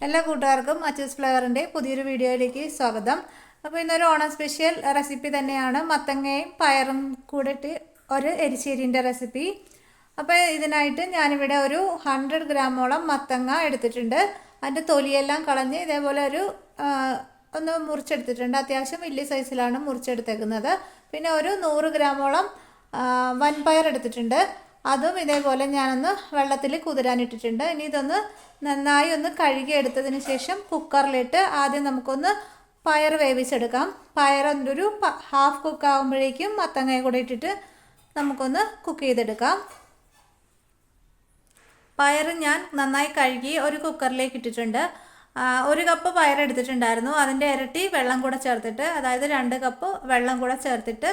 എല്ലാ കൂട്ടുകാർക്കും അച്ചൂസ് ഫ്ലേവറിൻ്റെ പുതിയൊരു വീഡിയോയിലേക്ക് സ്വാഗതം. അപ്പോൾ ഇന്നൊരു ഓണം സ്പെഷ്യൽ റെസിപ്പി തന്നെയാണ് മത്തങ്ങയും പയറും കൂടിയിട്ട് ഒരു എരിശ്ശേരിൻ്റെ റെസിപ്പി. അപ്പോൾ ഇതിനായിട്ട് ഞാനിവിടെ ഒരു 100 ഗ്രാമോളം മത്തങ്ങ എടുത്തിട്ടുണ്ട്. അതിൻ്റെ തൊലിയെല്ലാം കളഞ്ഞ് ഇതേപോലെ ഒന്ന് മുറിച്ചെടുത്തിട്ടുണ്ട്. അത്യാവശ്യം വലിയ സൈസിലാണ് മുറിച്ചെടുത്തേക്കുന്നത്. പിന്നെ ഒരു 100 ഗ്രാമോളം വൻപയർ എടുത്തിട്ടുണ്ട്. അതും ഇതേപോലെ ഞാനൊന്ന് വെള്ളത്തിൽ കുതിരാനിട്ടിട്ടുണ്ട്. ഇനി ഇതൊന്ന് നന്നായി ഒന്ന് കഴുകിയെടുത്തതിന് ശേഷം കുക്കറിലിട്ട് ആദ്യം നമുക്കൊന്ന് പയർ വേവിച്ചെടുക്കാം. പയർ ഒരു ഹാഫ് കുക്ക് ആകുമ്പോഴേക്കും മത്തങ്ങയും കൂടെ ഇട്ടിട്ട് നമുക്കൊന്ന് കുക്ക് ചെയ്തെടുക്കാം. പയർ ഞാൻ നന്നായി കഴുകി ഒരു കുക്കറിലേക്ക് ഇട്ടിട്ടുണ്ട്. 1 കപ്പ് പയർ എടുത്തിട്ടുണ്ടായിരുന്നു. അതിൻ്റെ ഇരട്ടി വെള്ളം കൂടെ ചേർത്തിട്ട്, അതായത് 2 കപ്പ് വെള്ളം കൂടെ ചേർത്തിട്ട്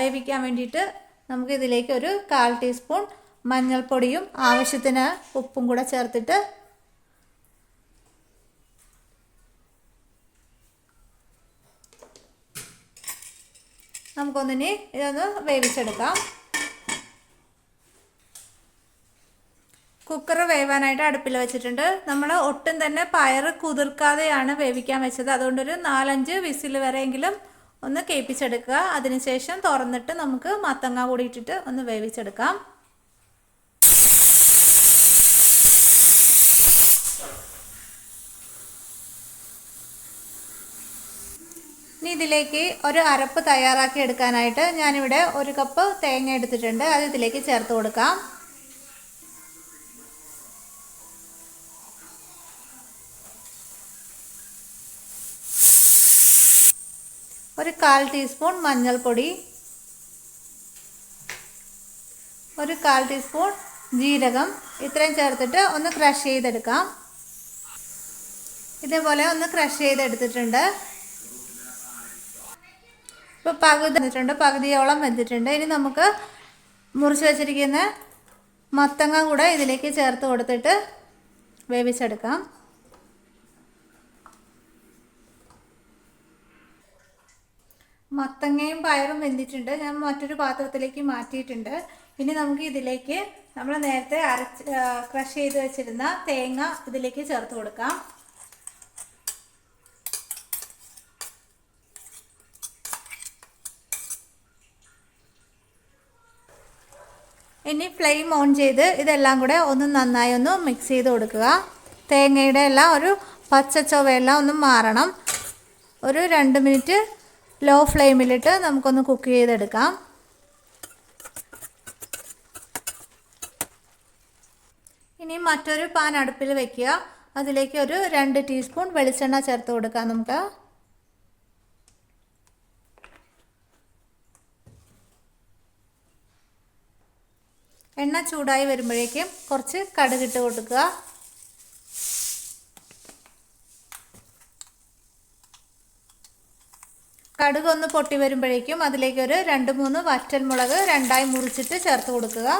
വേവിക്കാൻ വേണ്ടിയിട്ട് നമുക്കിതിലേക്ക് ഒരു 1/4 ടീസ്പൂൺ മഞ്ഞൾപ്പൊടിയും ആവശ്യത്തിന് ഉപ്പും കൂടെ ചേർത്തിട്ട് നമുക്കൊന്നിനി ഇതൊന്ന് വേവിച്ചെടുക്കാം. കുക്കർ വേവാനായിട്ട് അടുപ്പിൽ വെച്ചിട്ടുണ്ട്. നമ്മൾ ഒട്ടും തന്നെ പയർ കുതിർക്കാതെയാണ് വേവിക്കാൻ വെച്ചത്. അതുകൊണ്ടൊരു 4-5 വിസിൽ വരെയെങ്കിലും ഒന്ന് കേൾപ്പിച്ചെടുക്കുക. അതിനുശേഷം തുറന്നിട്ട് നമുക്ക് മത്തങ്ങ കൂടി ഇട്ടിട്ട് ഒന്ന് വേവിച്ചെടുക്കാം. ഇനി ഇതിലേക്ക് ഒരു അരപ്പ് തയ്യാറാക്കി എടുക്കാനായിട്ട് ഞാനിവിടെ 1 കപ്പ് തേങ്ങ എടുത്തിട്ടുണ്ട്. അത് ഇതിലേക്ക് ചേർത്ത് കൊടുക്കാം. ഒരു 1/4 ടീസ്പൂൺ മഞ്ഞൾപ്പൊടി, ഒരു 1/4 ടീസ്പൂൺ ജീരകം, ഇത്രയും ചേർത്തിട്ട് ഒന്ന് ക്രഷ് ചെയ്തെടുക്കാം. ഇതേപോലെ ഒന്ന് ക്രഷ് ചെയ്തെടുത്തിട്ടുണ്ട്. ഇപ്പോൾ പകുതിയോളം വെന്തിട്ടുണ്ട്. ഇനി നമുക്ക് മുറിച്ച് വെച്ചിരിക്കുന്ന മത്തങ്ങ കൂടെ ഇതിലേക്ക് ചേർത്ത് കൊടുത്തിട്ട് വേവിച്ചെടുക്കാം. മത്തങ്ങയും പയറും വെന്തിട്ടുണ്ട്. ഞാൻ മറ്റൊരു പാത്രത്തിലേക്ക് മാറ്റിയിട്ടുണ്ട്. ഇനി നമുക്ക് ഇതിലേക്ക് നമ്മൾ നേരത്തെ ക്രഷ് ചെയ്ത് വെച്ചിരുന്ന തേങ്ങ ഇതിലേക്ക് ചേർത്ത് കൊടുക്കാം. ഇനി ഫ്ലെയിം ഓൺ ചെയ്ത് ഇതെല്ലാം കൂടെ ഒന്ന് നന്നായി ഒന്ന് മിക്സ് ചെയ്ത് കൊടുക്കുക. തേങ്ങയുടെ എല്ലാം ഒരു പച്ച ചുവയെല്ലാം ഒന്ന് മാറണം. ഒരു 2 മിനിറ്റ് ലോ ഫ്ലെയിമിലിട്ട് നമുക്കൊന്ന് കുക്ക് ചെയ്തെടുക്കാം. ഇനി മറ്റൊരു പാൻ അടുപ്പിൽ വെക്കുക. അതിലേക്ക് ഒരു 2 ടീസ്പൂൺ വെളിച്ചെണ്ണ ചേർത്ത് കൊടുക്കാം. നമുക്ക് എണ്ണ ചൂടായി വരുമ്പോഴേക്കും കുറച്ച് കടുകിട്ട് കൊടുക്കുക. കടുക് ഒന്ന് പൊട്ടി വരുമ്പോഴേക്കും അതിലേക്ക് ഒരു 2-3 വറ്റൽമുളക് 2ആയി മുറിച്ചിട്ട് ചേർത്ത് കൊടുക്കുക.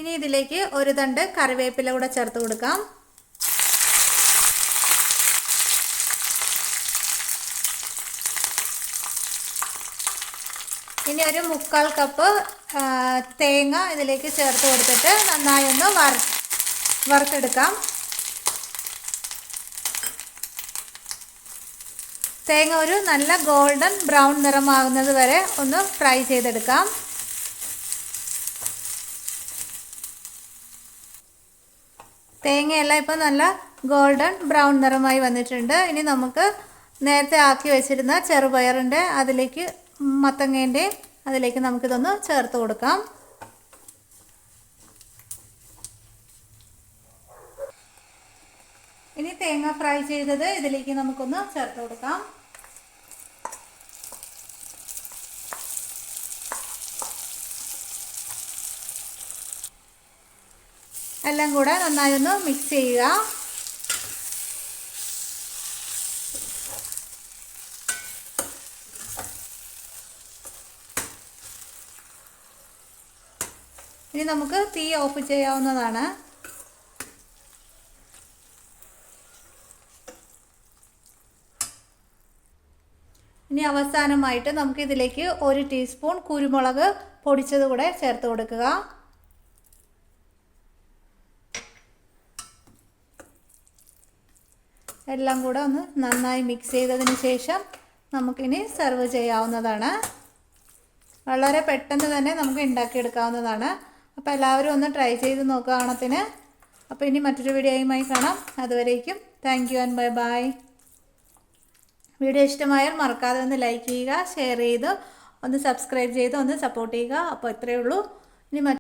ഇനി ഇതിലേക്ക് ഒരു തണ്ട് കറിവേപ്പില കൂടെ ചേർത്ത് കൊടുക്കാം. ഇനി ഒരു 1/4 കപ്പ് തേങ്ങ ഇതിലേക്ക് ചേർത്ത് കൊടുത്തിട്ട് നന്നായി ഒന്ന് വറുത്തെടുക്കാം. തേങ്ങ ഒരു നല്ല ഗോൾഡൻ ബ്രൗൺ നിറമാകുന്നത് വരെ ഒന്ന് ഫ്രൈ ചെയ്തെടുക്കാം. തേങ്ങയെല്ലാം ഇപ്പോൾ നല്ല ഗോൾഡൻ ബ്രൗൺ നിറമായി വന്നിട്ടുണ്ട്. ഇനി നമുക്ക് നേരത്തെ ആക്കി വെച്ചിരുന്ന ചെറുപയറിൻ്റെ മത്തങ്ങേൻ്റെ അതിലേക്ക് നമുക്കിതൊന്ന് ചേർത്ത് കൊടുക്കാം. ഇനി തേങ്ങ ഫ്രൈ ചെയ്തത് ഇതിലേക്ക് നമുക്കൊന്ന് ചേർത്ത് കൊടുക്കാം. എല്ലാം കൂടെ നന്നായി ഒന്ന് മിക്സ് ചെയ്യുക. ഇനി നമുക്ക് തീ ഓഫ് ചെയ്യാവുന്നതാണ്. ഇനി അവസാനമായിട്ട് നമുക്ക് ഇതിലേക്ക് 1 ടീസ്പൂൺ കുരുമുളക് പൊടിച്ചത് കൂടെ ചേർത്ത് കൊടുക്കുക. എല്ലാം കൂടെ ഒന്ന് നന്നായി മിക്സ് ചെയ്തതിന് ശേഷം നമുക്കിനി സെർവ് ചെയ്യാവുന്നതാണ്. വളരെ പെട്ടെന്ന് തന്നെ നമുക്ക് ഉണ്ടാക്കിയെടുക്കാവുന്നതാണ്. അപ്പോൾ എല്ലാവരും ഒന്ന് ട്രൈ ചെയ്ത് നോക്കുക ഓണത്തിന്. അപ്പോൾ ഇനി മറ്റൊരു വീഡിയോയുമായി കാണാം. അതുവരേക്കും thank you and bye bye. Video ഇഷ്ടമായാൽ മറക്കാതെ ഒന്ന് ലൈക്ക് ചെയ്യുക, ഷെയർ ചെയ്ത് ഒന്ന് സബ്സ്ക്രൈബ് ചെയ്ത് ഒന്ന് സപ്പോർട്ട് ചെയ്യുക. അപ്പോൾ ഇത്രയേ ഉള്ളൂ. ഇനി